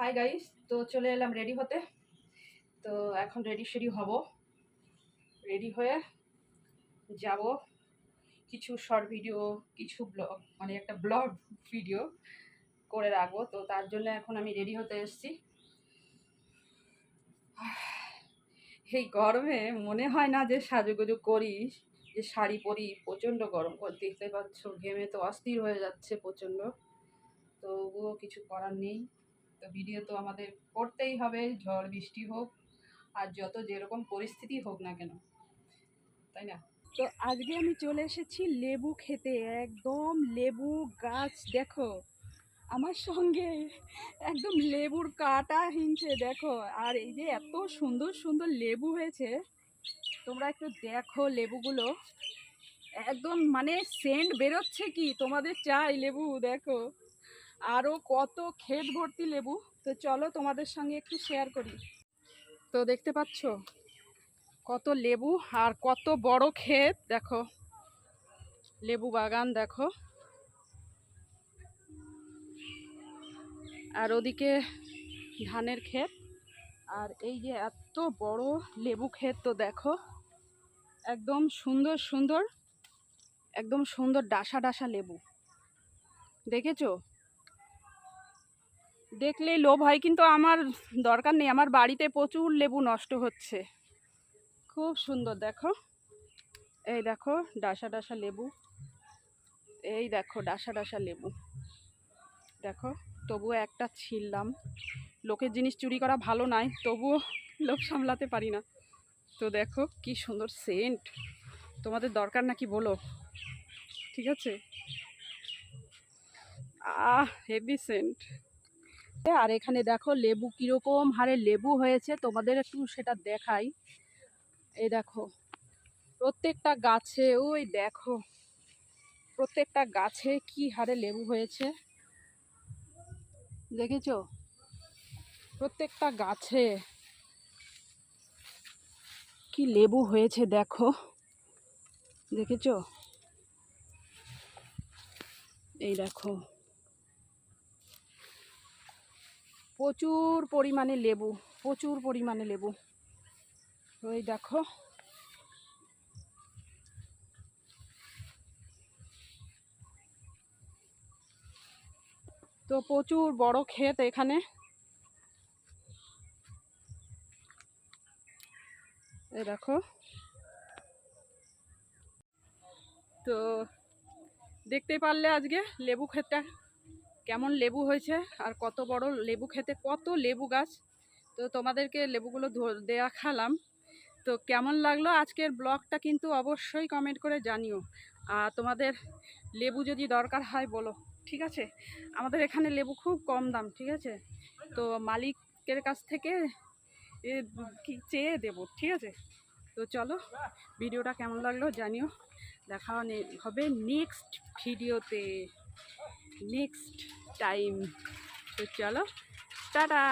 Hi guys, তো চলে এলাম রেডি হতে। তো এখন রেডি হব, রেডি হয়ে যাব কিছু শর্ট ভিডিও, কিছু ব্লগ, মানে একটা ব্লগ ভিডিও করে রাখবো। তো তার জন্য এখন আমি রেডি হতে এসেছি। এই গরমে মনে হয় না যে সাজুগুজু করি, যে শাড়ি পরি। প্রচণ্ড গরম, দেখতে পাচ্ছ ঘেমে তো অস্থির হয়ে যাচ্ছে প্রচণ্ড। তবুও কিছু করার নেই, তো ভিডিও তো আমাদের করতেই হবে, ঝড় বৃষ্টি হোক আর যত যেরকম পরিস্থিতি হোক না কেন, তাই না? তো আজকে আমি চলে এসেছি লেবু খেতে। একদম লেবু গাছ দেখো আমার সঙ্গে, একদম লেবুর কাটা হিংছে দেখো। আর এই যে এত সুন্দর সুন্দর লেবু হয়েছে, তোমরা একটু দেখো লেবুগুলো, একদম মানে সেন্ট বেরোচ্ছে কি তোমাদের চাই লেবু দেখো। আরও কত ক্ষেত ভর্তি লেবু। তো চলো তোমাদের সঙ্গে একটু শেয়ার করি। তো দেখতে পাচ্ছ কত লেবু আর কত বড় ক্ষেত দেখো, লেবু বাগান দেখো। আর ওদিকে ধানের ক্ষেত, আর এই যে এত বড় লেবু ক্ষেত। তো দেখো একদম সুন্দর সুন্দর, একদম সুন্দর ডাসা ডাসা লেবু, দেখেছো? দেখলেই লোভ হয়, কিন্তু আমার দরকার নেই। আমার বাড়িতে প্রচুর লেবু নষ্ট হচ্ছে। খুব সুন্দর দেখো, এই দেখো ডাসা ডাসা লেবু, এই দেখো ডাসা ডাসা লেবু দেখো। তবুও একটা ছিললাম, লোকের জিনিস চুরি করা ভালো নয়, তবুও লোভ সামলাতে পারি না। তো দেখো কি সুন্দর সেন্ট, তোমাদের দরকার নাকি বলো? ঠিক আছে, হেভি সেন্ট। আর এখানে দেখো লেবু কিরকম হারে লেবু হয়েছে, তোমাদের একটু সেটা দেখাই। এই দেখো প্রত্যেকটা গাছে, ওই দেখো প্রত্যেকটা গাছে কি হারে লেবু হয়েছে, দেখেছো? প্রত্যেকটা গাছে কি লেবু হয়েছে দেখো, দেখেছো? এই দেখো প্রচুর পরিমাণে লেবু, প্রচুর পরিমাণে লেবু। ওই দেখো তো প্রচুর বড় ক্ষেত এখানে। এই দেখো, তো দেখতে পারলে আজকে লেবু ক্ষেতটা কেমন লেবু হয়েছে, আর কত বড় লেবু খেতে, কত লেবু গাছ। তো তোমাদেরকে লেবুগুলো দেখালাম। তো কেমন লাগলো আজকের ব্লগটা কিন্তু অবশ্যই কমেন্ট করে জানিও। আর তোমাদের লেবু যদি দরকার হয় বলো, ঠিক আছে? আমাদের এখানে লেবু খুব কম দাম, ঠিক আছে? তো মালিকের কাছ থেকে কি চেয়ে দেবো, ঠিক আছে? তো চলো, ভিডিওটা কেমন লাগলো জানিও। দেখা হবে নেক্সট ভিডিওতে, নেক্সট টাইম। তো চলো, টাটা।